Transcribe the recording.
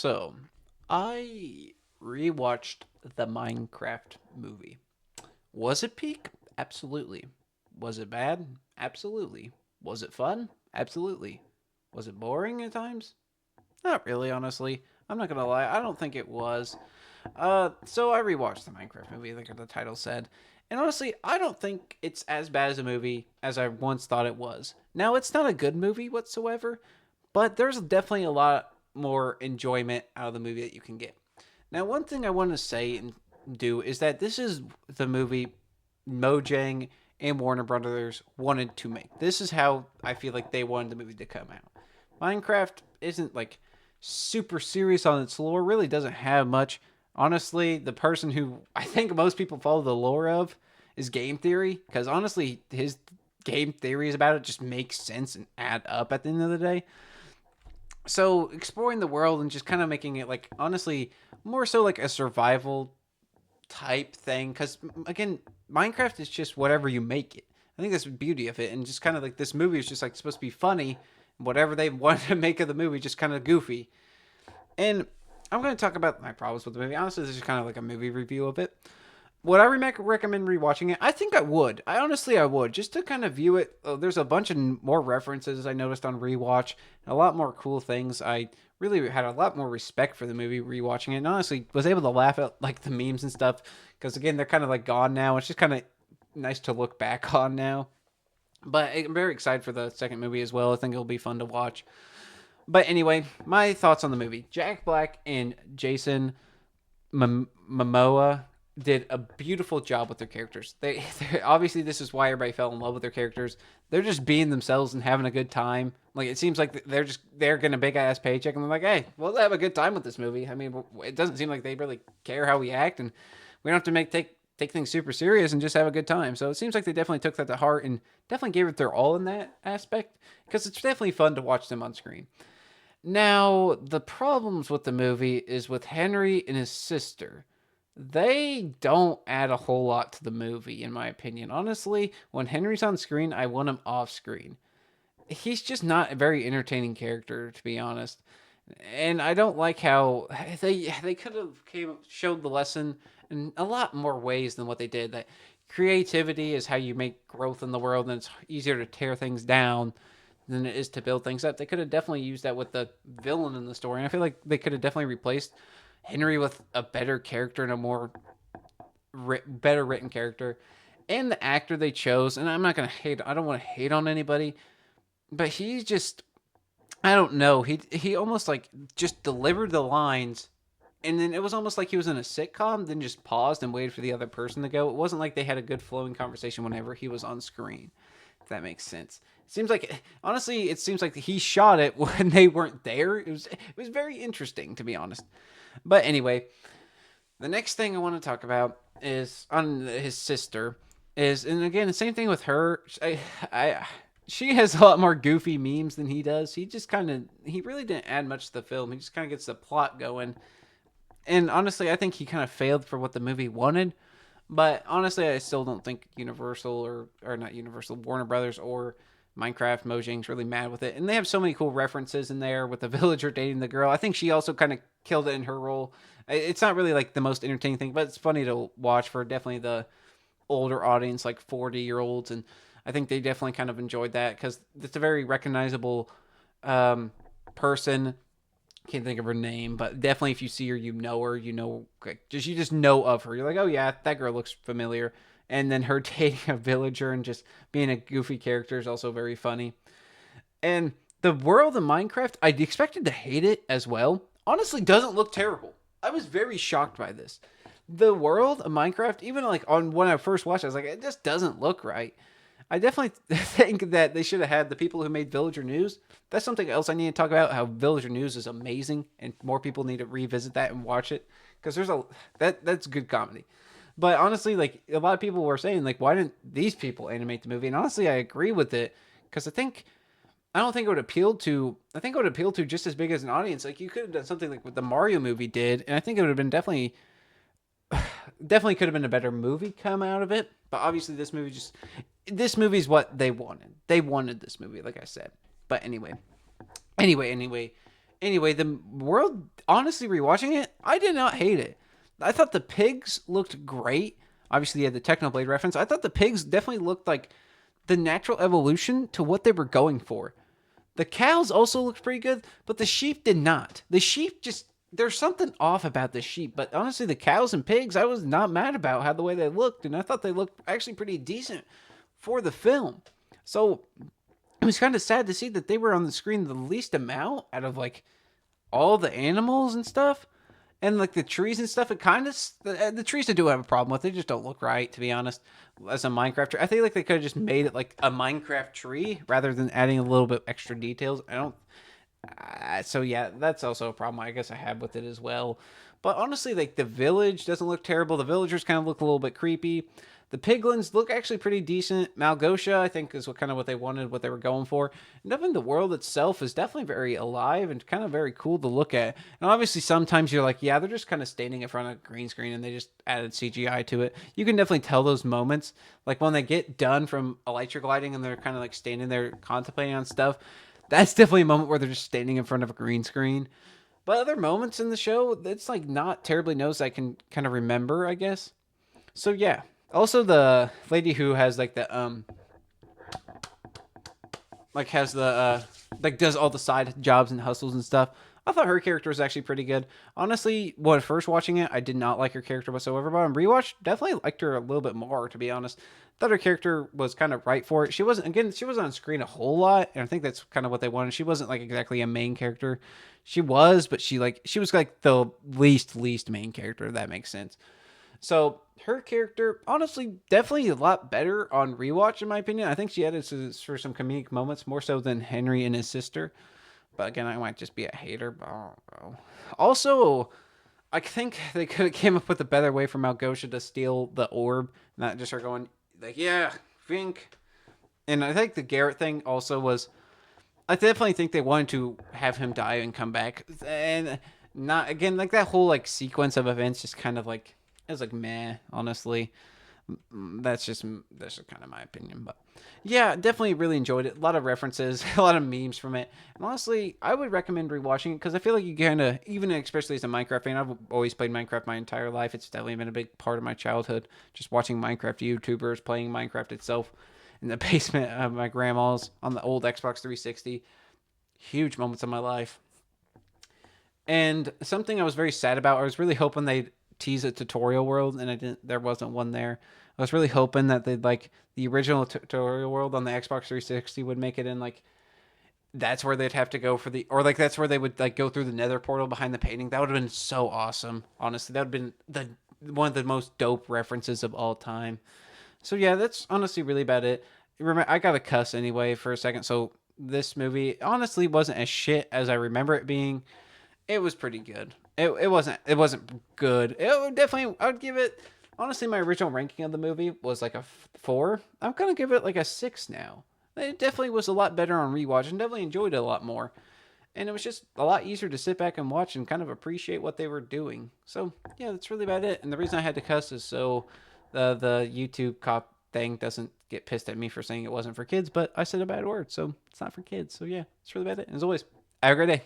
So, I rewatched the Minecraft movie. Was it peak? Absolutely. Was it bad? Absolutely. Was it fun? Absolutely. Was it boring at times? Not really, honestly. I'm not gonna lie. I don't think it was. So I rewatched the Minecraft movie, like the title said, and honestly, I don't think it's as bad as a movie as I once thought it was. Now, it's not a good movie whatsoever, but there's definitely a lot more enjoyment out of the movie that you can get. Now, one thing I want to say and do is that this is the movie Mojang and Warner Brothers wanted to make. This is how I feel like they wanted the movie to come out. Minecraft isn't like super serious on its lore, really doesn't have much. Honestly, the person who I think most people follow the lore of is Game Theory, because honestly, his game theories about it just make sense and add up at the end of the day. So exploring the world and just kind of making it like honestly more so like a survival type thing, because again, Minecraft is just whatever you make it. I think that's the beauty of it, and just kind of like this movie is just like supposed to be funny. Whatever they wanted to make of the movie, just kind of goofy. And I'm going to talk about my problems with the movie. Honestly, this is kind of like a movie review of it. Would I recommend rewatching it? I think I would. I would, just to kind of view it. There's a bunch of more references I noticed on rewatch, a lot more cool things. I really had a lot more respect for the movie rewatching it, and honestly was able to laugh at like the memes and stuff because again they're kind of like gone now. It's just kind of nice to look back on now. But I'm very excited for the second movie as well. I think it'll be fun to watch. But anyway, my thoughts on the movie: Jack Black and Jason Momoa did a beautiful job with their characters. Obviously this is why everybody fell in love with their characters. They're just being themselves and having a good time. Like it seems like they're getting a big ass paycheck and they're like, hey, we'll have a good time with this movie. I mean, it doesn't seem like they really care how we act, and we don't have to take things super serious and just have a good time. So it seems like they definitely took that to heart and definitely gave it their all in that aspect because it's definitely fun to watch them on screen. Now, the problems with the movie is with Henry and his sister. They don't add a whole lot to the movie, in my opinion. Honestly, when Henry's on screen, I want him off screen. He's just not a very entertaining character, to be honest. And I don't like how they could have showed the lesson in a lot more ways than what they did. That creativity is how you make growth in the world, and it's easier to tear things down than it is to build things up. They could have definitely used that with the villain in the story, and I feel like they could have definitely replaced Henry with a better character and a more better written character. And the actor they chose, and I'm not gonna hate. I don't want to hate on anybody, but he's just I don't know. He almost like just delivered the lines, and then it was almost like he was in a sitcom, then just paused and waited for the other person to go. It wasn't like they had a good flowing conversation whenever he was on screen. If that makes sense. It seems like honestly, it seems like he shot it when they weren't there. It was very interesting to be honest. But anyway, the next thing I want to talk about is on his sister. And again the same thing with her. She has a lot more goofy memes than he does. He really didn't add much to the film. He just kind of gets the plot going. And honestly, I think he kind of failed for what the movie wanted. But honestly, I still don't think Universal or not Universal, Warner Brothers or Minecraft Mojang's really mad with it. And they have so many cool references in there with the villager dating the girl. I think she also kind of killed it in her role. It's not really like the most entertaining thing, but it's funny to watch for definitely the older audience, like 40-year-olds. And I think they definitely kind of enjoyed that because it's a very recognizable person. Can't think of her name, but definitely if you see her, you know her, you just know of her. You're like, oh yeah, that girl looks familiar. And then her dating a villager and just being a goofy character is also very funny. And the world of Minecraft, I expected to hate it as well. Honestly, doesn't look terrible. I was very shocked by this. The world of Minecraft, even like on when I first watched it, I was like, it just doesn't look right. I definitely think that they should have had the people who made Villager News. That's something else I need to talk about. How Villager News is amazing, and more people need to revisit that and watch it because that's good comedy. But honestly, like a lot of people were saying, like, why didn't these people animate the movie? And honestly, I agree with it because I don't think it would appeal to. I think it would appeal to just as big as an audience. Like you could have done something like what the Mario movie did, and I think it would have been definitely could have been a better movie come out of it. But obviously, this movie's what they wanted. They wanted this movie, like I said. But anyway, Anyway, the world, honestly, rewatching it, I did not hate it. I thought the pigs looked great. Obviously, you had the Technoblade reference. I thought the pigs definitely looked like the natural evolution to what they were going for. The cows also looked pretty good, but the sheep did not. The sheep just, there's something off about the sheep, but honestly, the cows and pigs, I was not mad about how the way they looked, and I thought they looked actually pretty decent for the film. So it was kind of sad to see that they were on the screen the least amount out of like all the animals and stuff. And like the trees and stuff, it kind of the trees I do have a problem with. They just don't look right, to be honest. As a Minecraft tree, I think like they could have just made it like a Minecraft tree rather than adding a little bit extra details. I don't. So yeah, that's also a problem I guess I have with it as well. But honestly, like the village doesn't look terrible. The villagers kind of look a little bit creepy. The piglins look actually pretty decent. Malgosha, I think, is what kind of what they wanted, what they were going for. And definitely the world itself is definitely very alive and kind of very cool to look at. And obviously, sometimes you're like, yeah, they're just kind of standing in front of a green screen and they just added CGI to it. You can definitely tell those moments, like when they get done from elytra gliding and they're kind of like standing there contemplating on stuff. That's definitely a moment where they're just standing in front of a green screen. But other moments in the show, it's like not terribly noticed. I can kind of remember, I guess. So yeah. Also, the lady who has like the like has the like does all the side jobs and hustles and stuff. I thought her character was actually pretty good. Honestly, when first watching it, I did not like her character whatsoever. But on rewatch, definitely liked her a little bit more. To be honest, thought her character was kind of right for it. She wasn't on screen a whole lot, and I think that's kind of what they wanted. She wasn't like exactly a main character. She was, but she was like the least main character. If that makes sense. So her character, honestly, definitely a lot better on rewatch, in my opinion. I think she added for some comedic moments more so than Henry and his sister. But again, I might just be a hater. But I don't know. Also, I think they could have came up with a better way for Malgosha to steal the orb, not just her going like, "Yeah, Fink." And I think the Garrett thing also was. I definitely think they wanted to have him die and come back, and not again like that whole like sequence of events just kind of like it was like meh, honestly. That's just kind of my opinion, but yeah, definitely really enjoyed it. A lot of references, a lot of memes from it, and honestly, I would recommend rewatching it because I feel like you kind of, even especially as a Minecraft fan, I've always played Minecraft my entire life. It's definitely been a big part of my childhood. Just watching Minecraft YouTubers playing Minecraft itself in the basement of my grandma's on the old Xbox 360. Huge moments of my life. And something I was very sad about, I was really hoping they'd tease a tutorial world, and I didn't. There wasn't one there. I was really hoping that they'd like the original tutorial world on the Xbox 360 would make it in like that's where they'd have to go for the or like that's where they would like go through the Nether portal behind the painting. That would have been so awesome. Honestly, that would have been the one of the most dope references of all time. So yeah, that's honestly really about it. Remember, I got a cuss anyway for a second. So this movie honestly wasn't as shit as I remember it being. It was pretty good. It wasn't good. It would definitely I would give it honestly my original ranking of the movie was like a 4. I'm gonna give it like a 6 now. It definitely was a lot better on rewatch and definitely enjoyed it a lot more. And it was just a lot easier to sit back and watch and kind of appreciate what they were doing. So yeah, that's really about it. And the reason I had to cuss is so the YouTube cop thing doesn't get pissed at me for saying it wasn't for kids, but I said a bad word, so it's not for kids. So yeah, it's really about it. And as always, have a great day.